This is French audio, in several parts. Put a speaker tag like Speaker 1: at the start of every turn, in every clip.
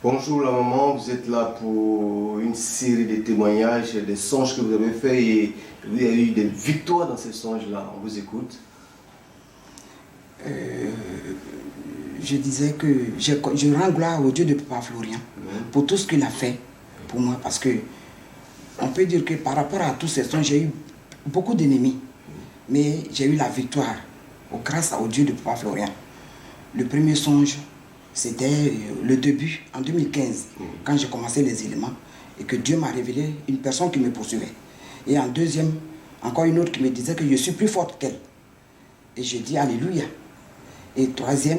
Speaker 1: Bonjour la maman, vous êtes là pour une série de témoignages, des songes que vous avez faits et vous avez eu des victoires dans ces songes-là. On vous écoute.
Speaker 2: Je disais que je rends gloire au Dieu de Papa Florian pour tout ce qu'il a fait pour moi, parce que on peut dire que par rapport à tous ces songes, j'ai eu beaucoup d'ennemis, mais j'ai eu la victoire grâce au Dieu de Papa Florian. Le premier songe, c'était le début, en 2015, quand j'ai commencé les éléments, et que Dieu m'a révélé une personne qui me poursuivait. Et en deuxième, encore une autre qui me disait que je suis plus forte qu'elle. Et je dis Alléluia. Et troisième,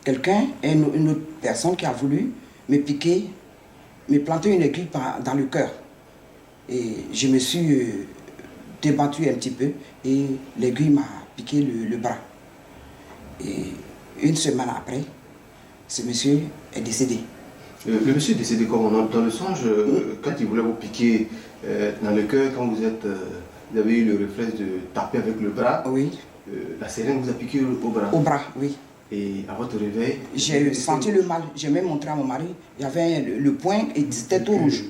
Speaker 2: quelqu'un, une autre personne qui a voulu me piquer, me planter une aiguille dans le cœur. Et je me suis débattu un petit peu et l'aiguille m'a piqué le bras. Et une semaine après, ce monsieur est décédé.
Speaker 1: Le monsieur est décédé comme on entend le songe, quand il voulait vous piquer dans le cœur, quand vous avez eu le réflexe de taper avec le bras.
Speaker 2: Oui.
Speaker 1: La seringue vous a piqué au bras.
Speaker 2: Au bras, oui.
Speaker 1: Et à votre réveil,
Speaker 2: j'ai senti le mal. J'ai même montré à mon mari, il y avait le poing et c'était tout rouge.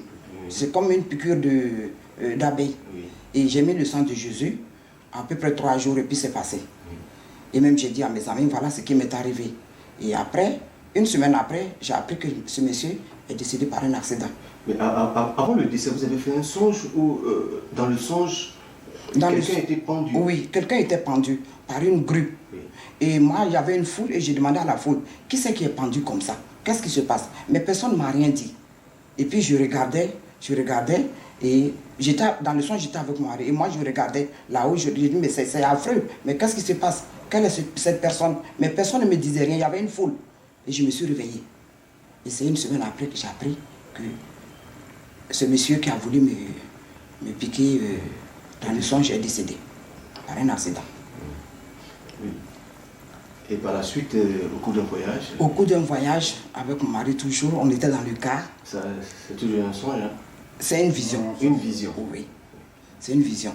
Speaker 2: C'est comme une piqûre d'abeille. Et j'ai mis le sang de Jésus, à peu près 3 jours, et puis c'est passé. Et même j'ai dit à mes amis, voilà ce qui m'est arrivé. Et après, une semaine après, j'ai appris que ce monsieur est décédé par un accident.
Speaker 1: Mais avant le décès, vous avez fait un songe où, dans le songe, quelqu'un était pendu?
Speaker 2: Oui, quelqu'un était pendu par une grue. Oui. Et moi, il y avait une foule et j'ai demandé à la foule, qui c'est qui est pendu comme ça? Qu'est-ce qui se passe? Mais personne ne m'a rien dit. Et puis je regardais et dans le songe, j'étais avec mon mari. Et moi, je regardais là-haut, je dis, mais c'est affreux. Mais qu'est-ce qui se passe? Quelle est cette personne? Mais personne ne me disait rien, il y avait une foule. Et je me suis réveillé. Et c'est une semaine après que j'ai appris que ce monsieur qui a voulu me piquer dans le songe est décédé par un accident.
Speaker 1: Oui. Et par la suite, au cours d'un voyage?
Speaker 2: Au cours d'un voyage, avec mon mari toujours, on était dans le car.
Speaker 1: C'est toujours un songe, hein?
Speaker 2: C'est une vision.
Speaker 1: Une vision?
Speaker 2: Oui, c'est une vision.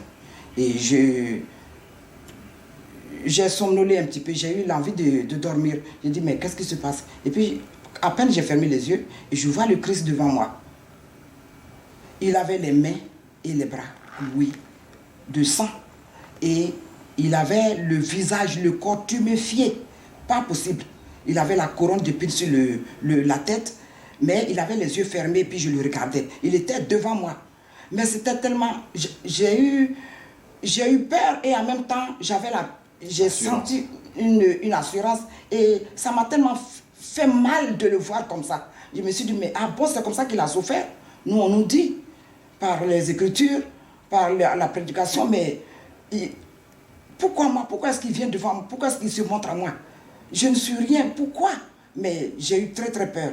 Speaker 2: Et j'ai somnolé un petit peu, j'ai eu l'envie de dormir. J'ai dit, mais qu'est-ce qui se passe? Et puis, à peine j'ai fermé les yeux, et je vois le Christ devant moi. Il avait les mains et les bras, oui, de sang. Et il avait le visage, le corps tuméfié. Pas possible. Il avait la couronne d'épines sur la tête, mais il avait les yeux fermés, puis je le regardais. Il était devant moi. Mais c'était tellement... J'ai eu peur et en même temps, j'ai senti une assurance. Et ça m'a tellement fait mal de le voir comme ça. Je me suis dit, mais ah bon, c'est comme ça qu'il a souffert? Nous, on nous dit, par les Écritures, par la prédication, mais pourquoi moi? Pourquoi est-ce qu'il vient devant moi? Pourquoi est-ce qu'il se montre à moi? Je ne suis rien. Pourquoi? Mais j'ai eu très très peur.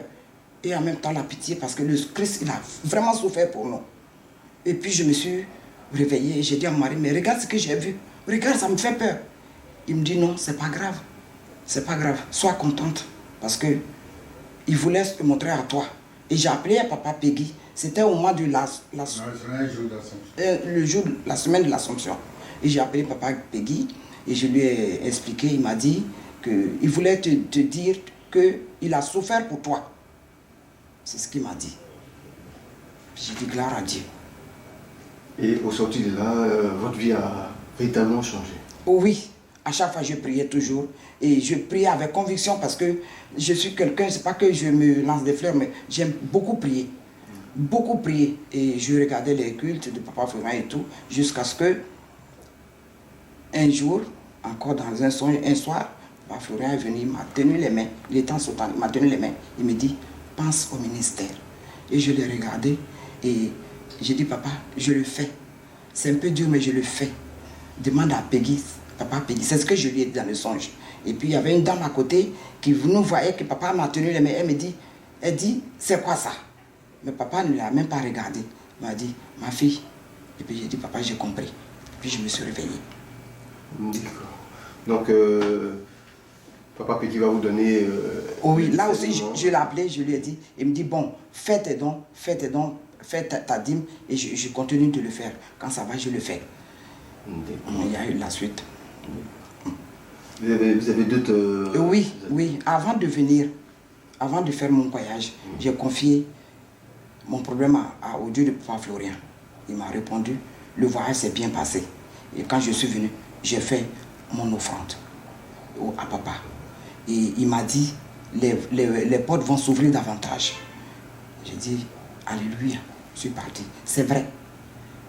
Speaker 2: Et en même temps la pitié, parce que le Christ, il a vraiment souffert pour nous. Et puis je me suis réveillée et j'ai dit à mon mari, mais regarde ce que j'ai vu. Regarde, ça me fait peur. Il me dit, non, c'est pas grave. C'est pas grave. Sois contente. Parce que il voulait se montrer à toi. Et j'ai appelé à Papa Peggy. C'était au mois de la semaine de l'Assomption. Et j'ai appelé Papa Peggy et je lui ai expliqué. Il m'a dit qu'il voulait te dire qu'il a souffert pour toi. C'est ce qu'il m'a dit. J'ai dit gloire à Dieu.
Speaker 1: Et au sortir de là, votre vie a véritablement changé?
Speaker 2: Oh oui, à chaque fois je priais toujours. Et je priais avec conviction parce que je suis quelqu'un, c'est pas que je me lance des fleurs, mais j'aime beaucoup prier. Beaucoup prier. Et je regardais les cultes de Papa Florian et tout, jusqu'à ce que un jour, encore dans un songe, un soir, Papa Florian est venu, il m'a tenu les mains. Il était en sautant, il m'a tenu les mains. Il me dit, pense au ministère. Et je l'ai regardé et j'ai dit, papa, je le fais. C'est un peu dur, mais je le fais. Demande à Peggy, papa Peggy. C'est ce que je lui ai dit dans le songe. Et puis il y avait une dame à côté qui nous voyait que papa m'a tenu les mains. Elle dit, c'est quoi ça? Mais papa ne l'a même pas regardé. Il m'a dit, ma fille. Et puis j'ai dit, papa, j'ai compris. Puis je me suis réveillée.
Speaker 1: D'accord. Donc, Papa Peggy va vous donner...
Speaker 2: oui, là aussi, je l'ai appelé, je lui ai dit. Il me dit, bon, fais tes dons, fais ta dîme, et je continue de le faire. Quand ça va, je le fais. Il y a eu la suite.
Speaker 1: Vous avez d'autres...
Speaker 2: Oui, avant de venir, avant de faire mon voyage, j'ai confié mon problème au Dieu de Papa Florian. Il m'a répondu, le voyage s'est bien passé. Et quand je suis venu, j'ai fait mon offrande à papa. Et il m'a dit, les portes vont s'ouvrir davantage. J'ai dit, alléluia, je suis parti. C'est vrai.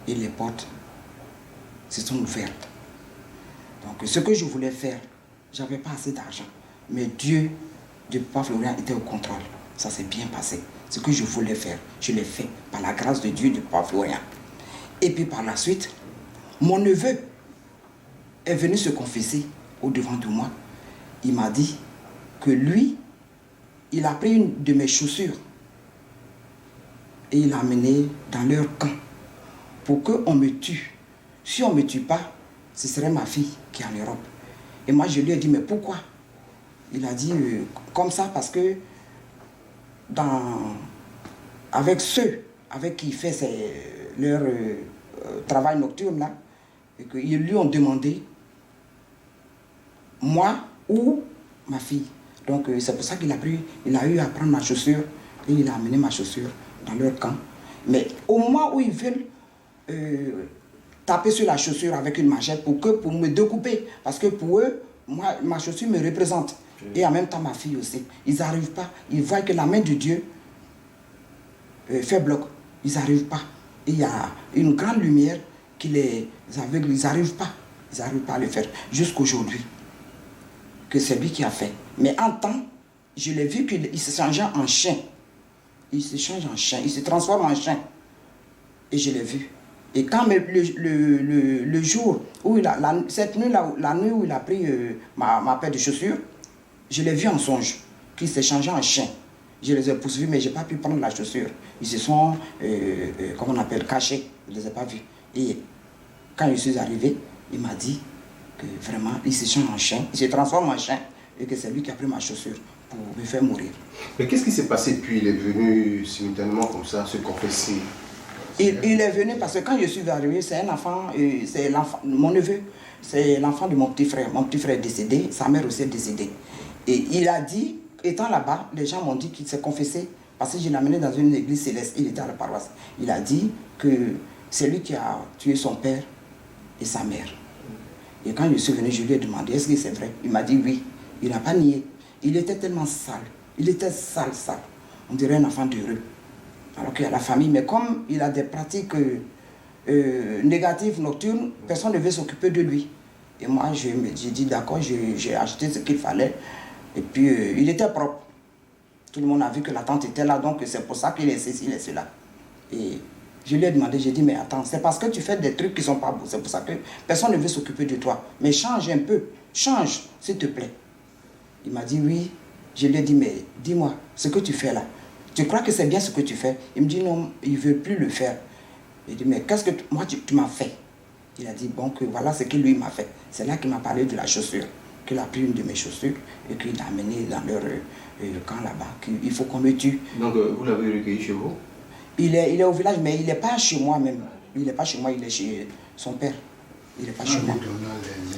Speaker 2: Et les portes se sont ouvertes. Donc ce que je voulais faire, je n'avais pas assez d'argent. Mais Dieu de Papa Florian était au contrôle. Ça s'est bien passé. Ce que je voulais faire, je l'ai fait par la grâce de Dieu de Papa Florian. Et puis par la suite, mon neveu est venu se confesser au-devant de moi. Il m'a dit que lui, il a pris une de mes chaussures et il l'a amené dans leur camp pour qu'on me tue. Si on ne me tue pas, ce serait ma fille qui est en Europe. Et moi, je lui ai dit, mais pourquoi? Il a dit, comme ça, parce que avec ceux avec qui il fait leur travail nocturne, là, et qu'ils lui ont demandé, moi ou ma fille. Donc c'est pour ça qu'il a eu à prendre ma chaussure et il a amené ma chaussure dans leur camp. Mais au moment où ils veulent taper sur la chaussure avec une machette pour me découper, parce que pour eux, moi, ma chaussure me représente. Et en même temps ma fille aussi. Ils n'arrivent pas. Ils voient que la main de Dieu fait bloc. Ils n'arrivent pas. Et il y a une grande lumière qui les aveugle. Ils n'arrivent pas. Ils n'arrivent pas à le faire. Jusqu'aujourd'hui. Que c'est lui qui a fait. Mais en temps, je l'ai vu qu'il se changeait en chien. Il se change en chien. Il se transforme en chien. Et je l'ai vu. Et quand le jour où cette nuit-là, la nuit où il a pris ma paire de chaussures, je l'ai vu en songe, qu'il s'est changé en chien. Je les ai poursuivis, mais je n'ai pas pu prendre la chaussure. Ils se sont, comment on appelle, cachés. Je ne les ai pas vus. Et quand je suis arrivé, il m'a dit que vraiment, il se change en chien, il se transforme en chien, et que c'est lui qui a pris ma chaussure pour me faire mourir.
Speaker 1: Mais qu'est-ce qui s'est passé depuis il est venu simultanément comme ça, se confesser?
Speaker 2: Il est venu parce que quand je suis arrivé, c'est un enfant, c'est l'enfant, mon neveu, c'est l'enfant de mon petit frère. Mon petit frère est décédé, sa mère aussi est décédée. Et il a dit, étant là-bas, les gens m'ont dit qu'il s'est confessé parce que je l'ai amené dans une église céleste, il était à la paroisse. Il a dit que c'est lui qui a tué son père et sa mère. Et quand je suis venu, je lui ai demandé, est-ce que c'est vrai? Il m'a dit oui. Il n'a pas nié. Il était tellement sale. Il était sale. On dirait un enfant d'heureux. Alors qu'il y a la famille, mais comme il a des pratiques négatives nocturnes, personne ne veut s'occuper de lui. Et moi, j'ai dit d'accord, j'ai acheté ce qu'il fallait. Et puis, il était propre. Tout le monde a vu que la tante était là, donc c'est pour ça qu'il est ceci, il est cela. Et je lui ai demandé, j'ai dit, mais attends, c'est parce que tu fais des trucs qui ne sont pas beaux, c'est pour ça que personne ne veut s'occuper de toi. Mais change un peu, change, s'il te plaît. Il m'a dit oui. Je lui ai dit, mais dis-moi, ce que tu fais là, tu crois que c'est bien ce que tu fais? Il me dit non, il ne veut plus le faire. J'ai dit, mais qu'est-ce que moi tu m'as fait? Il a dit, bon, que voilà ce que lui m'a fait. C'est là qu'il m'a parlé de la chaussure, qu'il a pris une de mes chaussures et qu'il l'a amenée dans leur camp là-bas, qu'il faut qu'on me tue.
Speaker 1: Donc vous l'avez recueilli chez vous?
Speaker 2: Il est au village, mais il n'est pas chez moi même. Il n'est pas chez moi, il est chez son père. Il n'est pas chez moi.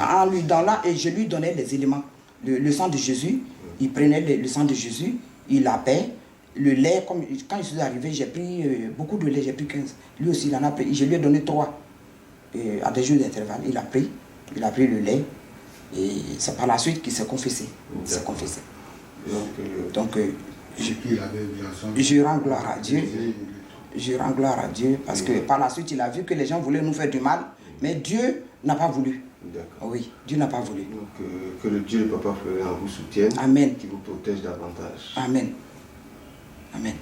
Speaker 2: En lui donnant, et je lui donnais les éléments. Le sang de Jésus, il prenait le sang de Jésus, il la paie. Le lait, comme, quand je suis arrivé, j'ai pris beaucoup de lait, j'ai pris 15. Lui aussi, il en a pris. Je lui ai donné 3 à des jours d'intervalle. Il a pris le lait. Et c'est par la suite qu'il s'est confessé. Il s'est confessé. Donc je rends gloire à Dieu. Je rends gloire à Dieu parce que par la suite, il a vu que les gens voulaient nous faire du mal, mais Dieu n'a pas voulu.
Speaker 1: D'accord.
Speaker 2: Oui, Dieu n'a pas voulu.
Speaker 1: Donc que le Dieu de Papa Florian vous soutienne.
Speaker 2: Amen.
Speaker 1: Qui vous protège davantage.
Speaker 2: Amen. Amen.